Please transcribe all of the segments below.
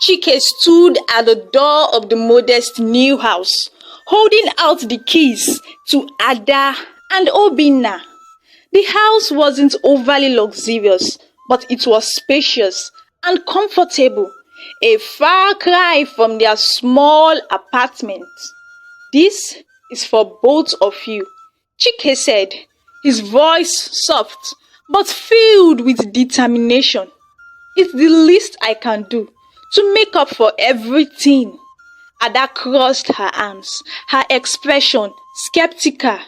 Chike stood at the door of the modest new house, holding out the keys to Ada and Obinna. The house wasn't overly luxurious, but it was spacious and comfortable, a far cry from their small apartment. "This is for both of you," Chike said, his voice soft but filled with determination. "It's the least I can do to make up for everything." Ada crossed her arms, her expression skeptical.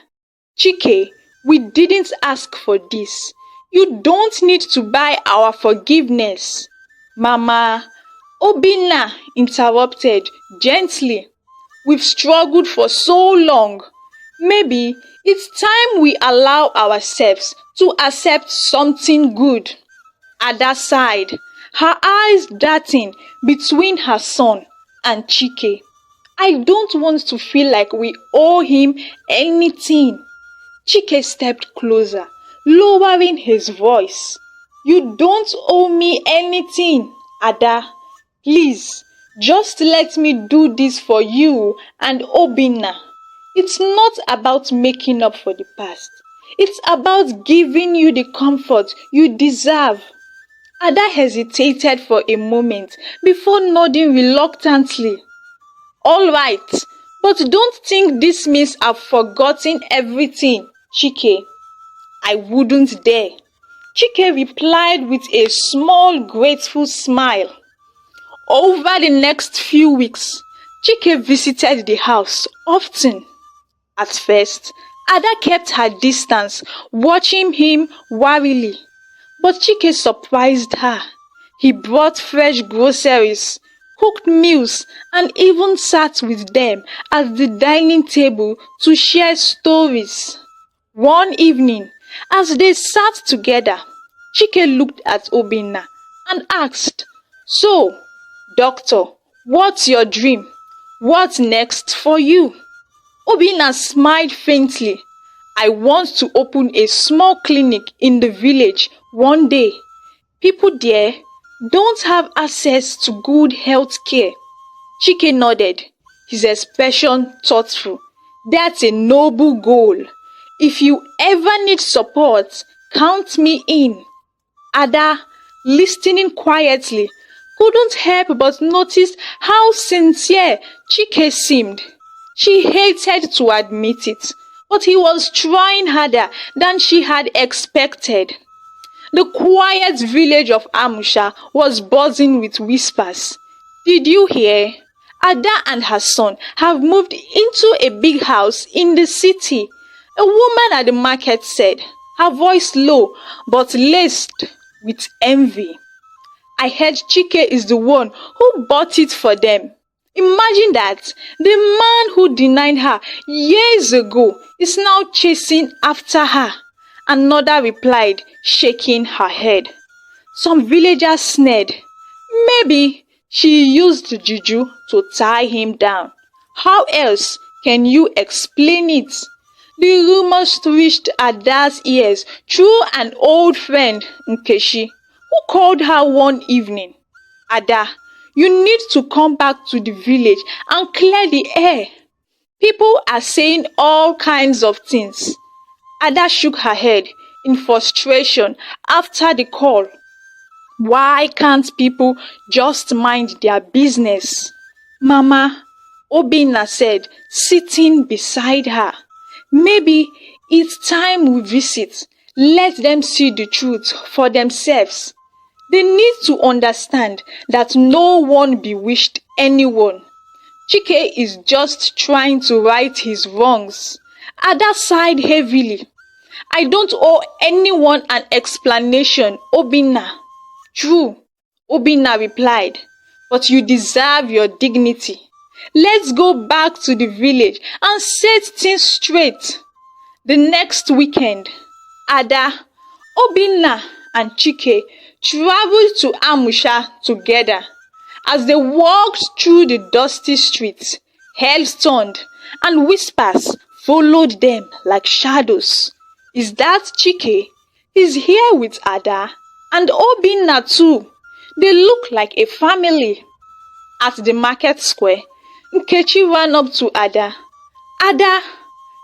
"Chike, we didn't ask for this. You don't need to buy our forgiveness." "Mama," Obinna interrupted gently, "we've struggled for so long. Maybe it's time we allow ourselves to accept something good." Ada sighed, her eyes darting between her son and Chike. "I don't want to feel like we owe him anything." Chike stepped closer, lowering his voice. "You don't owe me anything, Ada. Please, just let me do this for you and Obinna. It's not about making up for the past. It's about giving you the comfort you deserve." Ada hesitated for a moment before nodding reluctantly. "All right, but don't think this means I've forgotten everything, Chike." "I wouldn't dare," Chike replied with a small grateful smile. Over the next few weeks, Chike visited the house often. At first, Ada kept her distance, watching him warily. But Chike surprised her. He brought fresh groceries, cooked meals, and even sat with them at the dining table to share stories. One evening, as they sat together, Chike looked at Obinna and asked, "So, doctor, what's your dream? What's next for you?" Obinna smiled faintly. "I want to open a small clinic in the village one day. People there don't have access to good health care." Chike nodded, his expression thoughtful. "That's a noble goal. If you ever need support, count me in." Ada, listening quietly, couldn't help but notice how sincere Chike seemed. She hated to admit it, but he was trying harder than she had expected. The quiet village of Amusha was buzzing with whispers. "Did you hear? Ada and her son have moved into a big house in the city," a woman at the market said, her voice low but laced with envy. "I heard Chike is the one who bought it for them. Imagine that. The man who denied her years ago is now chasing after her," another replied, shaking her head. Some villagers sneered. "Maybe she used juju to tie him down. How else can you explain it?" The rumors reached Ada's ears through an old friend, Nkechi, who called her one evening. "Ada, you need to come back to the village and clear the air. People are saying all kinds of things." Ada shook her head in frustration after the call. "Why can't people just mind their business?" "Mama," Obinna said, sitting beside her. "Maybe it's time we visit. Let them see the truth for themselves. They need to understand that no one bewitched anyone. Chike is just trying to right his wrongs." Ada sighed heavily. "I don't owe anyone an explanation, Obinna." "True," Obinna replied, "but you deserve your dignity. Let's go back to the village and set things straight." The next weekend, Ada, Obinna, and Chike traveled to Amusha together. As they walked through the dusty streets, heads turned and whispers followed them like shadows. "Is that Chike? He's here with Ada. And Obinna too. They look like a family." At the market square, Nkechi ran up to Ada. Ada,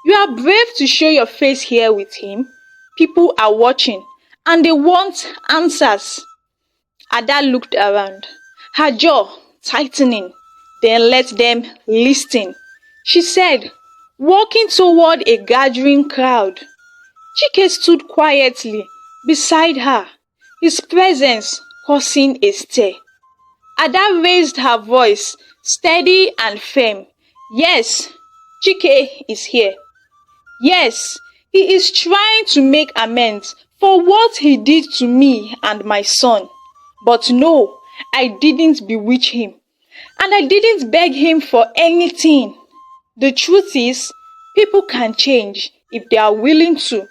you are brave to show your face here with him. People are watching and they want answers. Ada looked around, her jaw tightening, then let them listen. She said, walking toward a gathering crowd. Chike stood quietly beside her, his presence causing a stir. Ada raised her voice, steady and firm. Yes, Chike is here. Yes, he is trying to make amends for what he did to me and my son. But no, I didn't bewitch him. And I didn't beg him for anything. The truth is, people can change if they are willing to.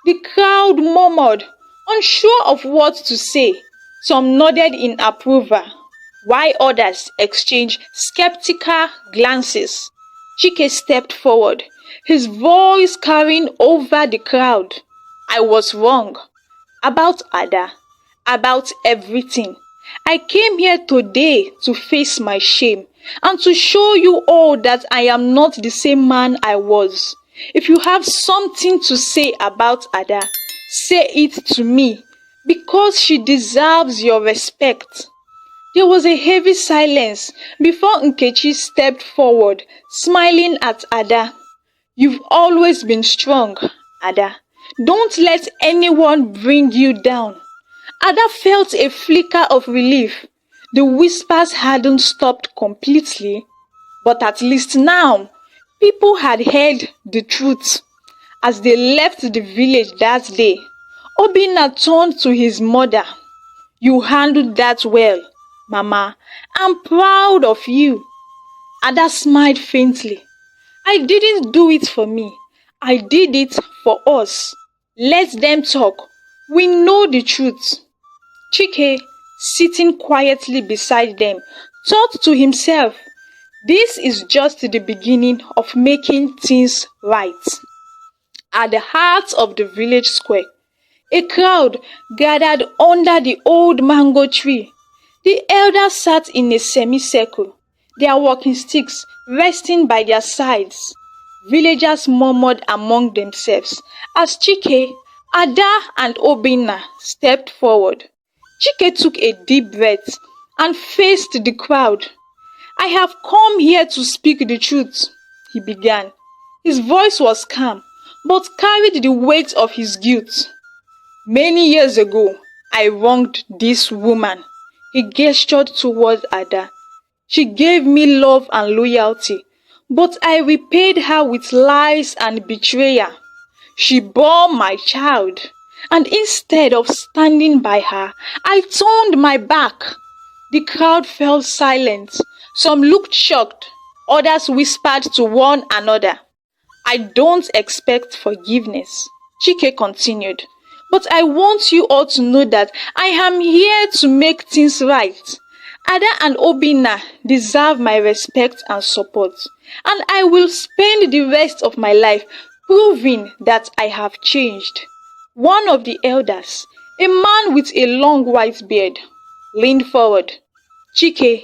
The crowd murmured, unsure of what to say. Some nodded in approval, while others exchanged skeptical glances. Chike stepped forward, his voice carrying over the crowd. I was wrong. About Ada. About everything. I came here today to face my shame and to show you all that I am not the same man I was. If you have something to say about Ada, say it to me, because she deserves your respect. There was a heavy silence before Nkechi stepped forward, smiling at Ada. You've always been strong, Ada. Don't let anyone bring you down. Ada felt a flicker of relief. The whispers hadn't stopped completely, but at least now, people had heard the truth. As they left the village that day, Obinna turned to his mother. You handled that well, Mama. I'm proud of you. Ada smiled faintly. I didn't do it for me. I did it for us. Let them talk. We know the truth. Chike, sitting quietly beside them, thought to himself, this is just the beginning of making things right. At the heart of the village square, a crowd gathered under the old mango tree. The elders sat in a semicircle, their walking sticks resting by their sides. Villagers murmured among themselves as Chike, Ada and Obinna stepped forward. Chike took a deep breath and faced the crowd. I have come here to speak the truth, he began. His voice was calm, but carried the weight of his guilt. Many years ago, I wronged this woman. He gestured toward Ada. She gave me love and loyalty, but I repaid her with lies and betrayal. She bore my child, and instead of standing by her, I turned my back. The crowd fell silent. Some looked shocked, others whispered to one another. I don't expect forgiveness, Chike continued, but I want you all to know that I am here to make things right. Ada and Obinna deserve my respect and support, and I will spend the rest of my life proving that I have changed. One of the elders, a man with a long white beard, leaned forward. Chike,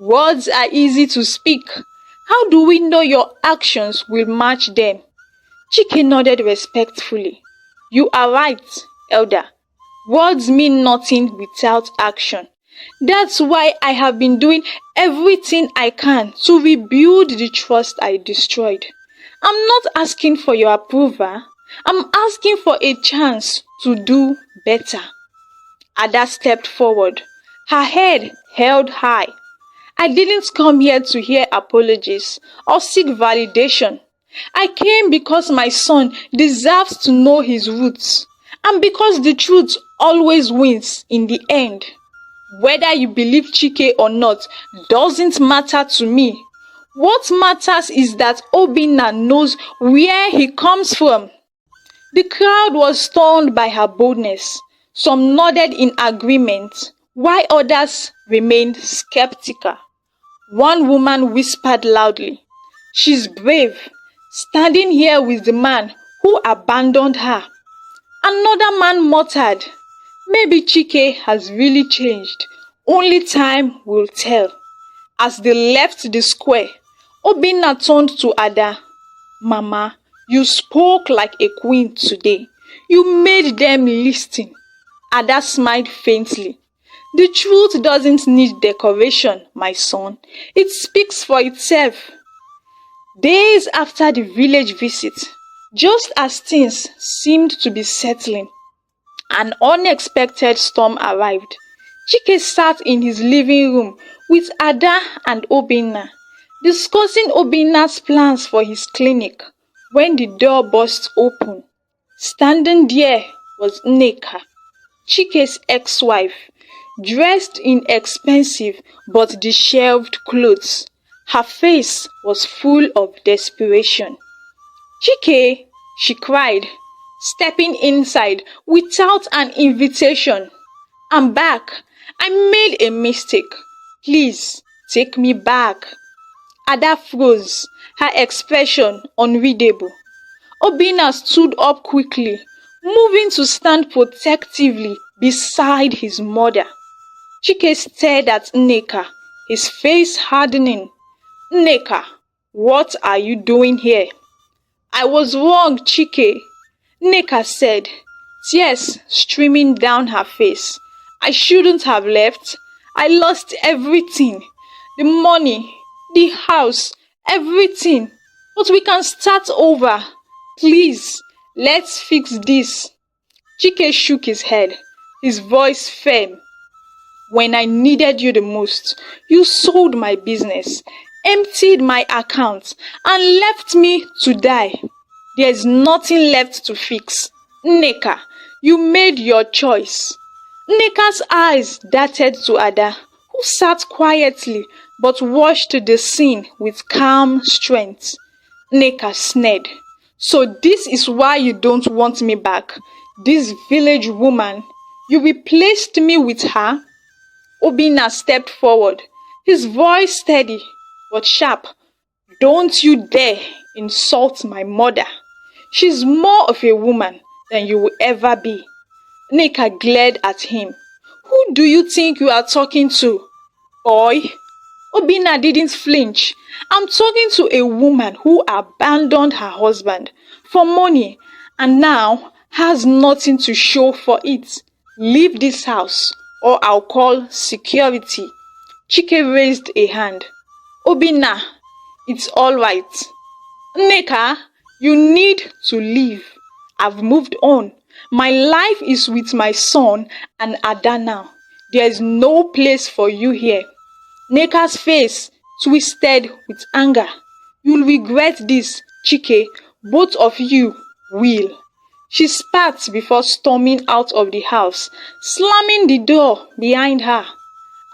words are easy to speak. How do we know your actions will match them? Chike nodded respectfully. You are right, elder. Words mean nothing without action. That's why I have been doing everything I can to rebuild the trust I destroyed. I'm not asking for your approval. I'm asking for a chance to do better. Ada stepped forward, her head held high. I didn't come here to hear apologies or seek validation. I came because my son deserves to know his roots, and because the truth always wins in the end. Whether you believe Chike or not doesn't matter to me. What matters is that Obinna knows where he comes from. The crowd was stunned by her boldness. Some nodded in agreement, while others remained skeptical. One woman whispered loudly, "She's brave, standing here with the man who abandoned her." Another man muttered, "Maybe Chike has really changed. Only time will tell." As they left the square, Obinna turned to Ada. Mama, you spoke like a queen today. You made them listen. Ada smiled faintly. The truth doesn't need decoration, my son. It speaks for itself. Days after the village visit, just as things seemed to be settling, an unexpected storm arrived. Chike sat in his living room with Ada and Obinna, discussing Obinna's plans for his clinic, when the door burst open. Standing there was Nneka, Chike's ex-wife, dressed in expensive but disheveled clothes. Her face was full of desperation. "Chike," she cried, stepping inside without an invitation. "I'm back. I made a mistake. Please, take me back." Ada froze, her expression unreadable. Obinna stood up quickly, moving to stand protectively beside his mother. Chike stared at Nneka, his face hardening. "Nneka, what are you doing here?" "I was wrong, Chike," Nneka said, tears streaming down her face. "I shouldn't have left. I lost everything. The money, the house, everything. But we can start over. Please, let's fix this." Chike shook his head, his voice firm. "When I needed you the most, you sold my business, emptied my account, and left me to die. There's nothing left to fix. Nneka, you made your choice." Nneka's eyes darted to Ada, who sat quietly but watched the scene with calm strength. Nneka sneered. "So this is why you don't want me back? This village woman, you replaced me with her?" Obinna stepped forward, his voice steady but sharp. "Don't you dare insult my mother. She's more of a woman than you will ever be." Nneka glared at him. "Who do you think you are talking to, boy?" Obinna didn't flinch. "I'm talking to a woman who abandoned her husband for money and now has nothing to show for it. Leave this house or I'll call security." Chike raised a hand. "Obinna, it's all right. Nneka, you need to leave. I've moved on. My life is with my son and Ada now. There is no place for you here." Nneka's face twisted with anger. "You'll regret this, Chike. Both of you will." She spat before storming out of the house, slamming the door behind her.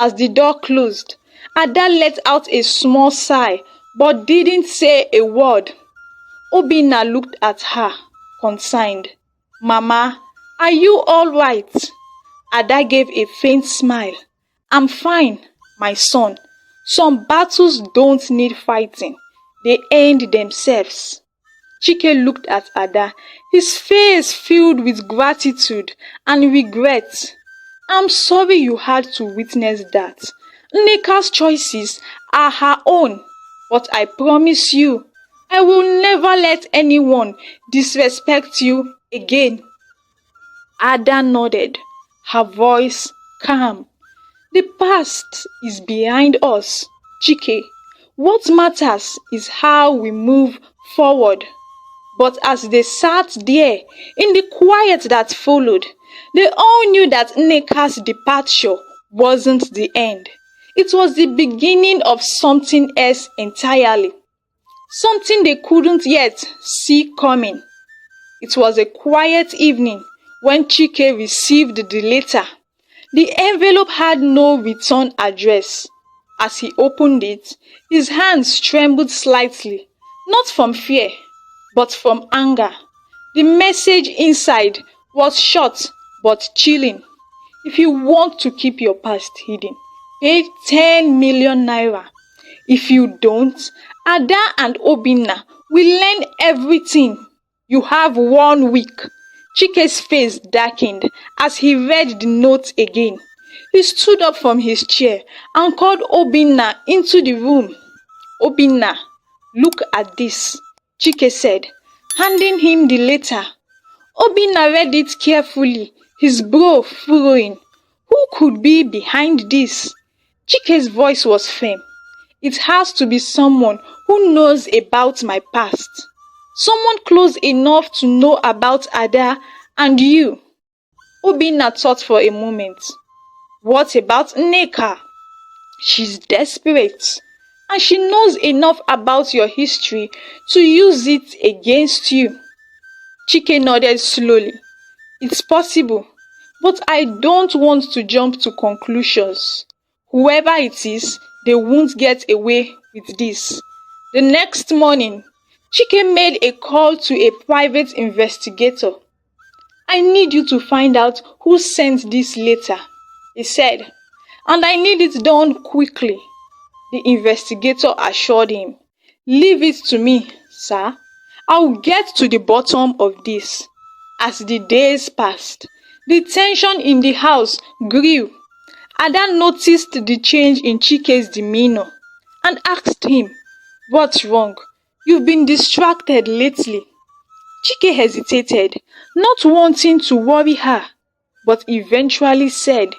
As the door closed, Ada let out a small sigh but didn't say a word. Obinna looked at her, concerned. "Mama, are you all right?" Ada gave a faint smile. "I'm fine, my son. Some battles don't need fighting. They end themselves." Chike looked at Ada, his face filled with gratitude and regret. "I'm sorry you had to witness that. Nneka's choices are her own, but I promise you, I will never let anyone disrespect you again." Ada nodded, her voice calm. "The past is behind us, Chike. What matters is how we move forward." But as they sat there in the quiet that followed, they all knew that Nneka's departure wasn't the end. It was the beginning of something else entirely. Something they couldn't yet see coming. It was a quiet evening when Chike received the letter. The envelope had no return address. As he opened it, his hands trembled slightly, not from fear, but from anger. The message inside was short but chilling. "If you want to keep your past hidden, pay 10 million naira. If you don't, Ada and Obinna will learn everything. You have 1 week." Chike's face darkened as he read the note again. He stood up from his chair and called Obinna into the room. Obinna, look at this, Chike said, handing him the letter. Obinna read it carefully, his brow furrowing. Who could be behind this? Chike's voice was firm. It has to be someone who knows about my past. Someone close enough to know about Ada and you. Obinna thought for a moment. What about Nneka? She's desperate, and she knows enough about your history to use it against you. Chike nodded slowly. It's possible, but I don't want to jump to conclusions. Whoever it is, they won't get away with this. The next morning, Chike made a call to a private investigator. I need you to find out who sent this letter, he said, and I need it done quickly. The investigator assured him. Leave it to me, sir. I'll get to the bottom of this. As the days passed, the tension in the house grew. Ada noticed the change in Chike's demeanor and asked him, what's wrong? You've been distracted lately. Chike hesitated, not wanting to worry her, but eventually said,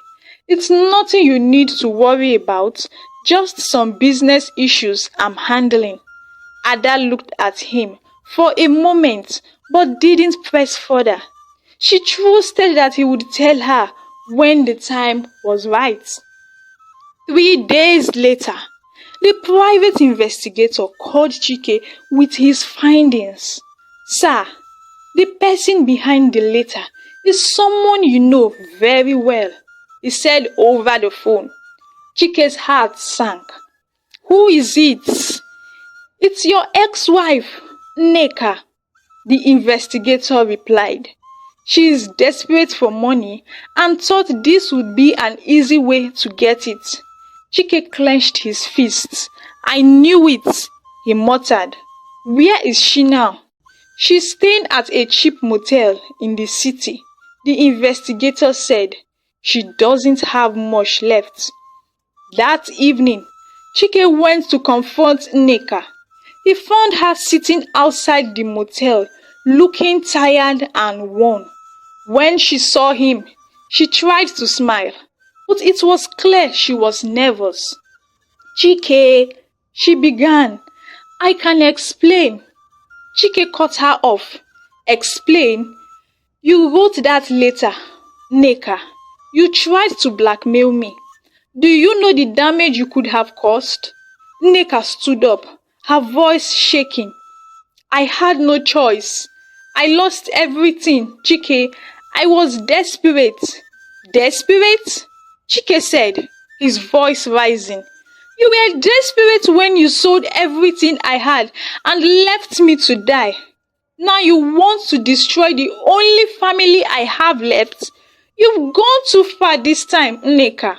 it's nothing you need to worry about, just some business issues I'm handling. Ada looked at him for a moment, but didn't press further. She trusted that he would tell her when the time was right. 3 days later, the private investigator called Chike with his findings. Sir, the person behind the letter is someone you know very well, he said over the phone. Chike's heart sank. Who is it? It's your ex-wife, Nneka, the investigator replied. She is desperate for money and thought this would be an easy way to get it. Chike clenched his fists. I knew it, he muttered. Where is she now? She's staying at a cheap motel in the city, the investigator said. She doesn't have much left. That evening, Chike went to confront Nneka. He found her sitting outside the motel, looking tired and worn. When she saw him, she tried to smile, but it was clear she was nervous. Chike, she began. I can explain. Chike cut her off. Explain? You wrote that letter, Nneka. You tried to blackmail me. Do you know the damage you could have caused? Nneka stood up, her voice shaking. I had no choice. I lost everything, Chike. I was desperate. Desperate? Chike said, his voice rising. You were desperate when you sold everything I had and left me to die. Now you want to destroy the only family I have left? You've gone too far this time, Nneka.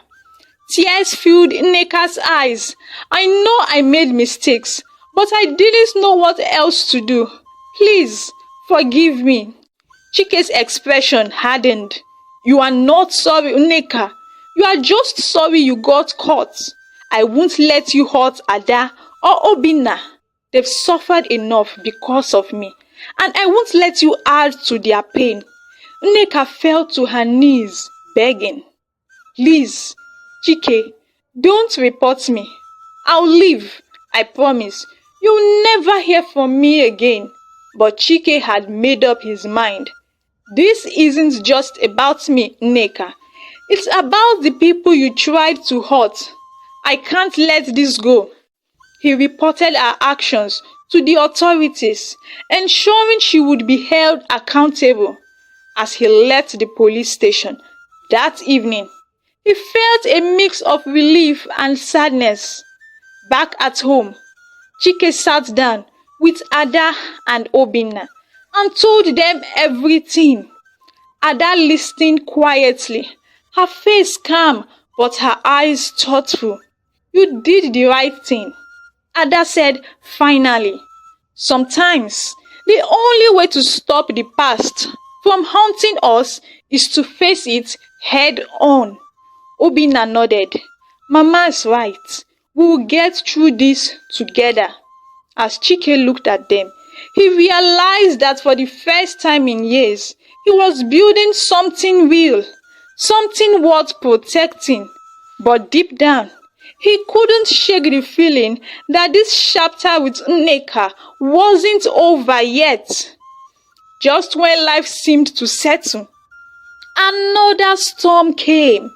Tears filled Nneka's eyes. I know I made mistakes, but I didn't know what else to do. Please, forgive me. Chike's expression hardened. You are not sorry, Nneka. You are just sorry you got caught. I won't let you hurt Ada or Obinna. They've suffered enough because of me, and I won't let you add to their pain. Nneka fell to her knees, begging. Please, Chike, don't report me. I'll leave, I promise. You'll never hear from me again. But Chike had made up his mind. This isn't just about me, Nneka. It's about the people you tried to hurt. I can't let this go. He reported her actions to the authorities, ensuring she would be held accountable. As he left the police station that evening, he felt a mix of relief and sadness. Back at home, Chike sat down with Ada and Obinna and told them everything. Ada listened quietly, her face calm but her eyes thoughtful. You did the right thing, Ada said finally. Sometimes the only way to stop the past from haunting us is to face it head on. Obinna nodded. Mama's right. We will get through this together. As Chike looked at them, he realized that for the first time in years, he was building something real, something worth protecting. But deep down, he couldn't shake the feeling that this chapter with Nneka wasn't over yet. Just when life seemed to settle, another storm came.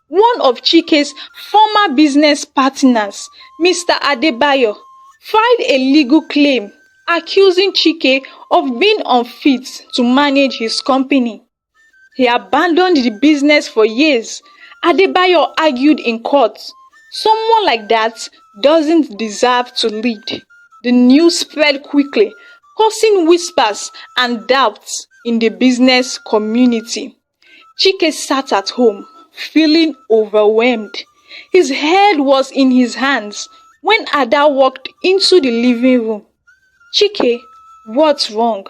One of Chike's former business partners, Mr. Adebayo, filed a legal claim accusing Chike of being unfit to manage his company. He abandoned the business for years. Adebayo argued in court. Someone like that doesn't deserve to lead. The news spread quickly, causing whispers and doubts in the business community. Chike sat at home, feeling overwhelmed. His head was in his hands when Ada walked into the living room. Chike, what's wrong?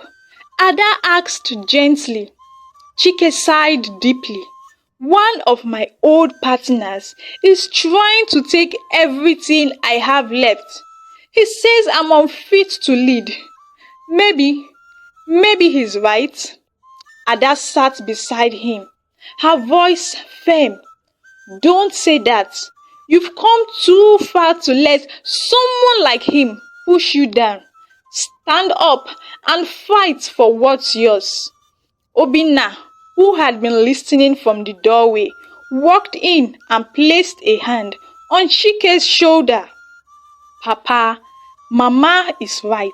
Ada asked gently. Chike sighed deeply. One of my old partners is trying to take everything I have left. He says I'm unfit to lead. Maybe he's right. Ada sat beside him, her voice firm. Don't say that. You've come too far to let someone like him push you down. Stand up and fight for what's yours. Obinna, who had been listening from the doorway, walked in and placed a hand on Chike's shoulder. Papa, Mama is right.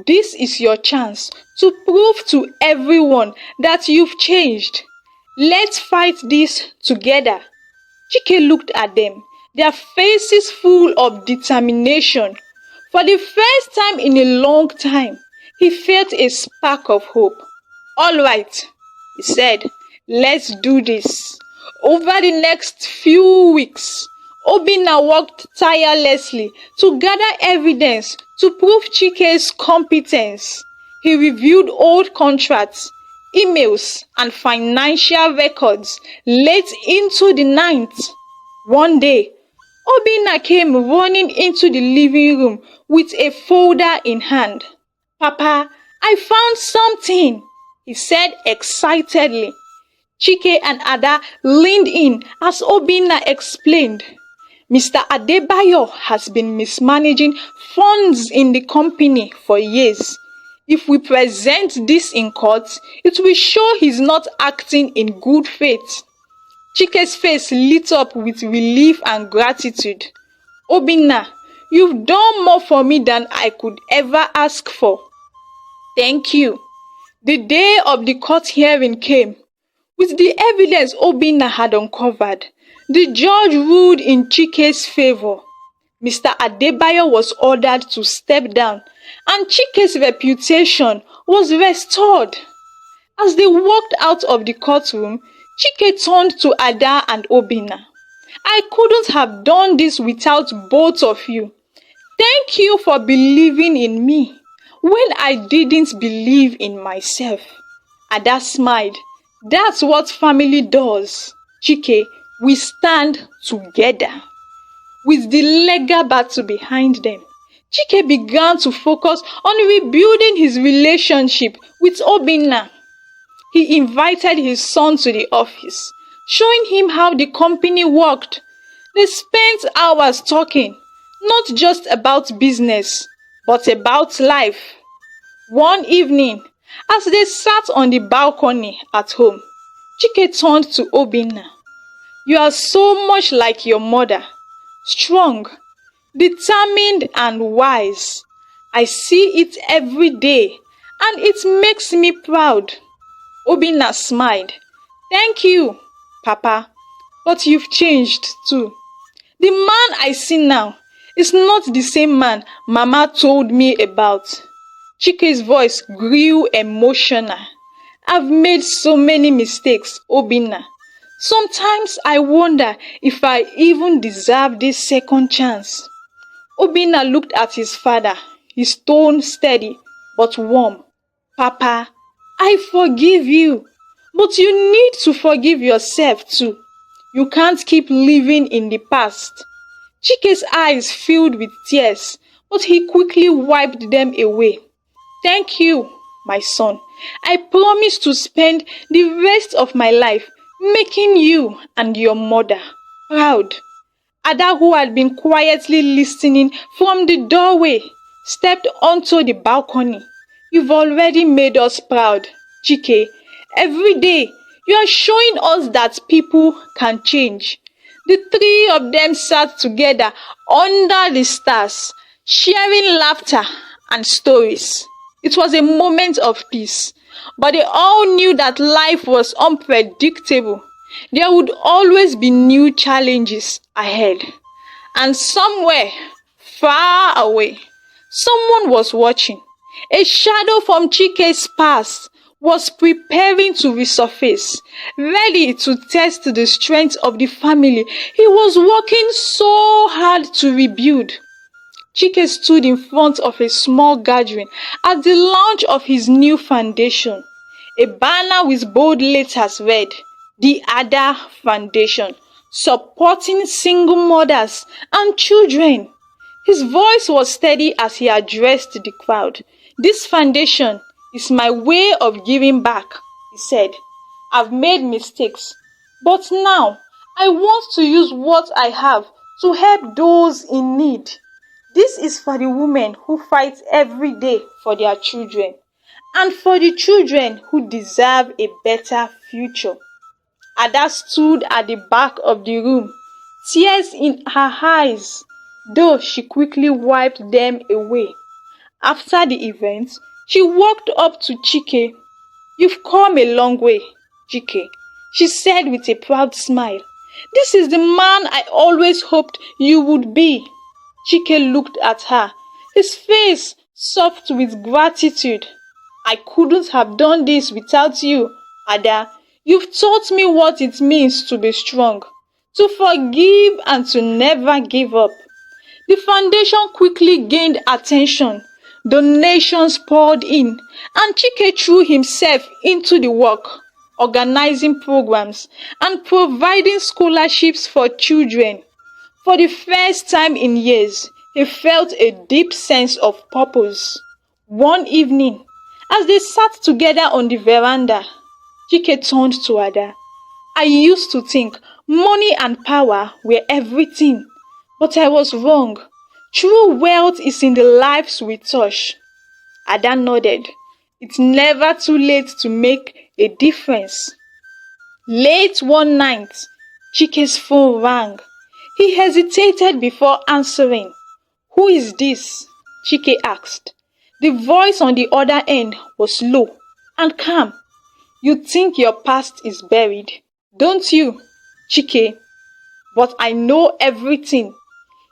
This is your chance to prove to everyone that you've changed. Let's fight this together. Chike looked at them, their faces full of determination. For the first time in a long time, he felt a spark of hope. All right, he said, let's do this. Over the next few weeks, Obinna worked tirelessly to gather evidence to prove Chike's competence. He reviewed old contracts, emails, and financial records late into the night. One day, Obinna came running into the living room with a folder in hand. Papa, I found something, he said excitedly. Chike and Ada leaned in as Obinna explained. Mr. Adebayo has been mismanaging funds in the company for years. If we present this in court, it will show he's not acting in good faith. Chike's face lit up with relief and gratitude. Obinna, you've done more for me than I could ever ask for. Thank you. The day of the court hearing came. With the evidence Obinna had uncovered, the judge ruled in Chike's favor. Mr. Adebayo was ordered to step down, and Chike's reputation was restored. As they walked out of the courtroom, Chike turned to Ada and Obinna. I couldn't have done this without both of you. Thank you for believing in me when I didn't believe in myself. Ada smiled. That's what family does. Chike, we stand together. With the legal battle behind them, Chike began to focus on rebuilding his relationship with Obinna. He invited his son to the office, showing him how the company worked. They spent hours talking, not just about business, but about life. One evening, as they sat on the balcony at home, Chike turned to Obinna. You are so much like your mother, strong, determined and wise. I see it every day and it makes me proud. Obinna smiled. Thank you, Papa, but you've changed too. The man I see now is not the same man Mama told me about. Chike's voice grew emotional. I've made so many mistakes, Obinna. Sometimes I wonder if I even deserve this second chance. Obinna looked at his father, his tone steady but warm. Papa, I forgive you, but you need to forgive yourself too. You can't keep living in the past. Chike's eyes filled with tears, but he quickly wiped them away. Thank you, my son. I promise to spend the rest of my life making you and your mother proud. Ada, who had been quietly listening from the doorway, stepped onto the balcony. You've already made us proud, Chike. Every day, you are showing us that people can change. The three of them sat together under the stars, sharing laughter and stories. It was a moment of peace, but they all knew that life was unpredictable. There would always be new challenges ahead. And somewhere, far away, someone was watching. A shadow from Chike's past was preparing to resurface, ready to test the strength of the family he was working so hard to rebuild. Chike stood in front of a small gathering at the launch of his new foundation. A banner with bold letters read, "The Ada Foundation, supporting single mothers and children." His voice was steady as he addressed the crowd. "This foundation is my way of giving back," he said. "I've made mistakes, but now I want to use what I have to help those in need. This is for the women who fight every day for their children, and for the children who deserve a better future." Ada stood at the back of the room, tears in her eyes, though she quickly wiped them away. After the event, she walked up to Chike. "You've come a long way, Chike," she said with a proud smile. "This is the man I always hoped you would be." Chike looked at her, his face soft with gratitude. "I couldn't have done this without you, Ada. You've taught me what it means to be strong, to forgive and to never give up." The foundation quickly gained attention. Donations poured in, and Chike threw himself into the work, organizing programs and providing scholarships for children. For the first time in years, he felt a deep sense of purpose. One evening, as they sat together on the veranda, Chike turned to Ada. "I used to think money and power were everything, but I was wrong. True wealth is in the lives we touch." Ada nodded. It's never too late to make a difference. Late one night, Chike's phone rang. He hesitated before answering. "Who is this?" Chike asked. The voice on the other end was low and calm. "You think your past is buried, don't you, Chike? But I know everything.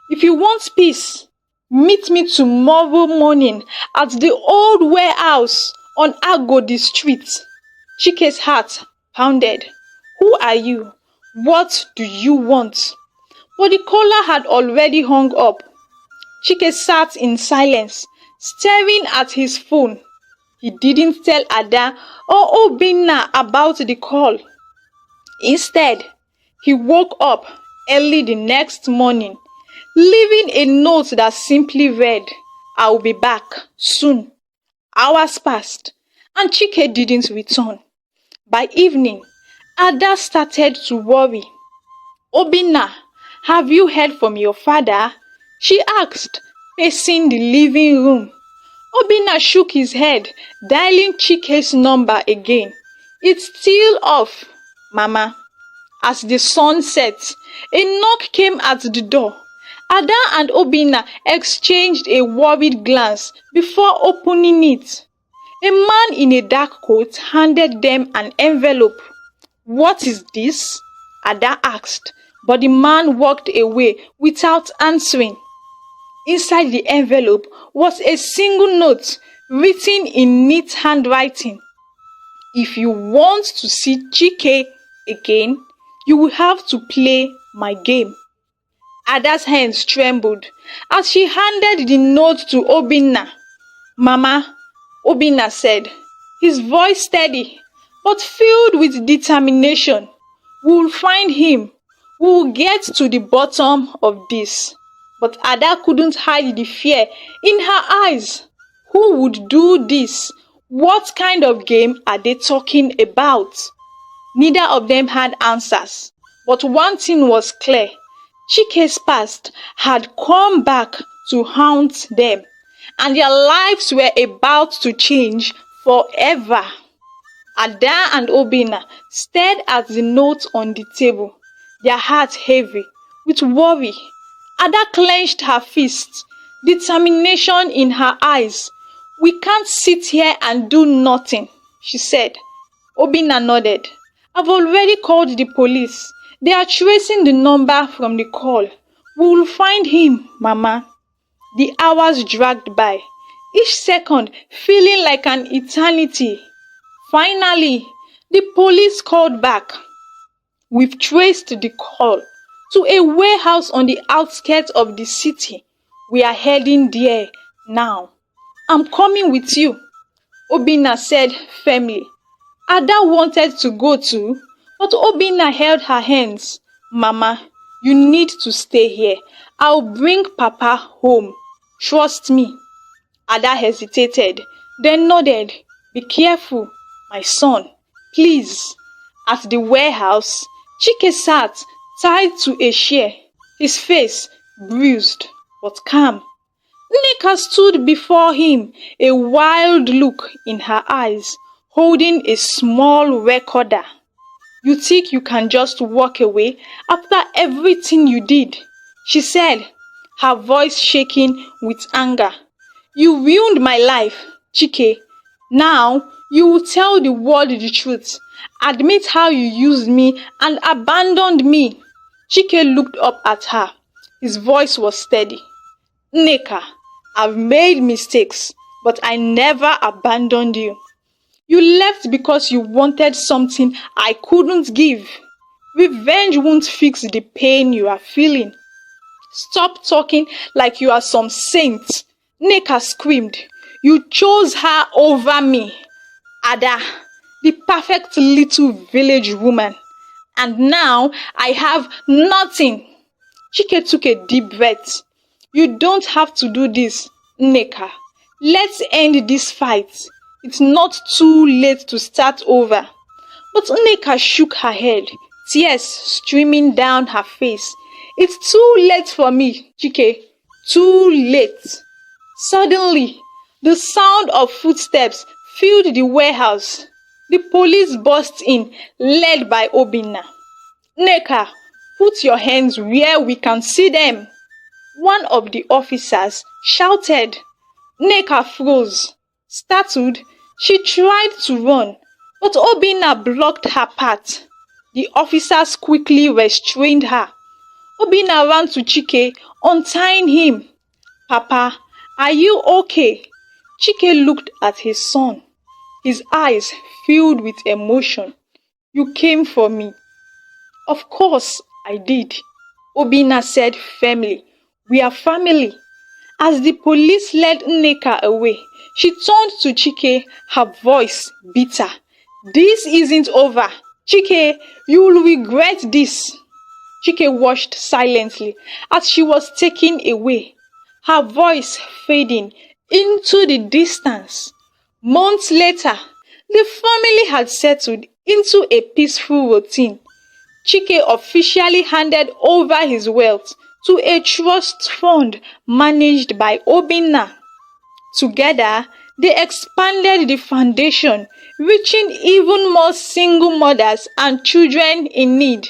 If you want peace, meet me tomorrow morning at the old warehouse on Agodi Street." Chike's heart pounded. "Who are you? What do you want?" But the caller had already hung up. Chike sat in silence, staring at his phone. He didn't tell Ada or Obinna about the call. Instead, he woke up early the next morning, leaving a note that simply read, "I'll be back soon." Hours passed, and Chike didn't return. By evening, Ada started to worry. "Obinna, have you heard from your father?" she asked, pacing the living room. Obinna shook his head, dialing Chike's number again. "It's still off, Mama." As the sun set, a knock came at the door. Ada and Obinna exchanged a worried glance before opening it. A man in a dark coat handed them an envelope. "What is this?" Ada asked, but the man walked away without answering. Inside the envelope was a single note written in neat handwriting. "If you want to see Chike again, you will have to play my game." Ada's hands trembled as she handed the note to Obinna. "Mama," Obinna said, his voice steady but filled with determination, "we'll find him. We will get to the bottom of this. But Ada couldn't hide the fear in her eyes. Who would do this? What kind of game are they talking about? Neither of them had answers. But one thing was clear. Chike's past had come back to haunt them, and their lives were about to change forever. Ada and Obinna stared at the note on the table, their hearts heavy with worry. Ada clenched her fist, determination in her eyes. "We can't sit here and do nothing," she said. Obinna nodded. "I've already called the police. They are tracing the number from the call. We will find him, Mama." The hours dragged by, each second feeling like an eternity. Finally, the police called back. "We've traced the call to a warehouse on the outskirts of the city. We are heading there now." "I'm coming with you," Obinna said firmly. Ada wanted to go too, but Obinna held her hands. "Mama, you need to stay here. I'll bring Papa home. Trust me." Ada hesitated, then nodded. "Be careful, my son, please." At the warehouse, Chike sat tied to a chair, his face bruised but calm. Nneka stood before him, a wild look in her eyes, holding a small recorder. "You think you can just walk away after everything you did?" she said, her voice shaking with anger. "You ruined my life, Chike. Now you will tell the world the truth. Admit how you used me and abandoned me." Chike looked up at her. His voice was steady. "Nneka, I've made mistakes, but I never abandoned you. You left because you wanted something I couldn't give. Revenge won't fix the pain you are feeling." "Stop talking like you are some saint," Nneka screamed. "You chose her over me. Ada, the perfect little village woman. And now I have nothing." Chike took a deep breath. "You don't have to do this, Nneka. Let's end this fight. It's not too late to start over." But Nneka shook her head, tears streaming down her face. "It's too late for me, Chike. Too late." Suddenly, the sound of footsteps filled the warehouse. The police burst in, led by Obinna. "Nneka, put your hands where we can see them," one of the officers shouted. Nneka froze. Startled, she tried to run, but Obinna blocked her path. The officers quickly restrained her. Obinna ran to Chike, untying him. "Papa, are you okay?" Chike looked at his son, his eyes filled with emotion. "You came for me." "Of course I did," Obinna said firmly. "We are family." As the police led Nneka away, she turned to Chike, her voice bitter. "This isn't over. Chike, you'll regret this." Chike watched silently as she was taken away, her voice fading into the distance. Months later, the family had settled into a peaceful routine. Chike officially handed over his wealth to a trust fund managed by Obinna. Together, they expanded the foundation, reaching even more single mothers and children in need.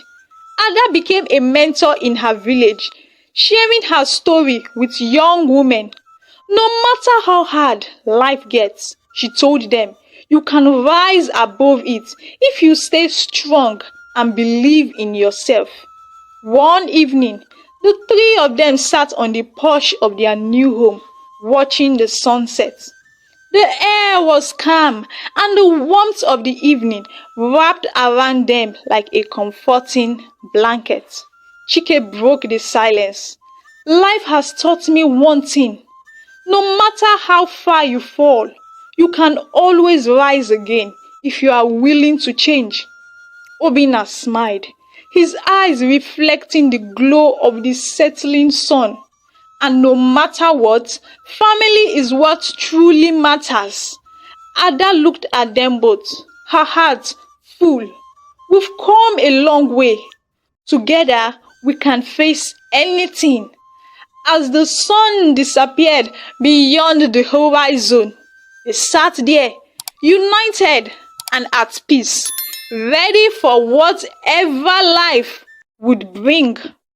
Ada became a mentor in her village, sharing her story with young women. "No matter how hard life gets," she told them, "you can rise above it if you stay strong and believe in yourself." One evening, the three of them sat on the porch of their new home, watching the sunset. The air was calm, and the warmth of the evening wrapped around them like a comforting blanket. Chike broke the silence. "Life has taught me one thing. No matter how far you fall, you can always rise again if you are willing to change." Obinna smiled. his eyes reflecting the glow of the settling sun. And no matter what, family is what truly matters. Ada looked at them both, her heart full. We've come a long way. Together, we can face anything. As the sun disappeared beyond the horizon, they sat there, united and at peace, ready for whatever life would bring.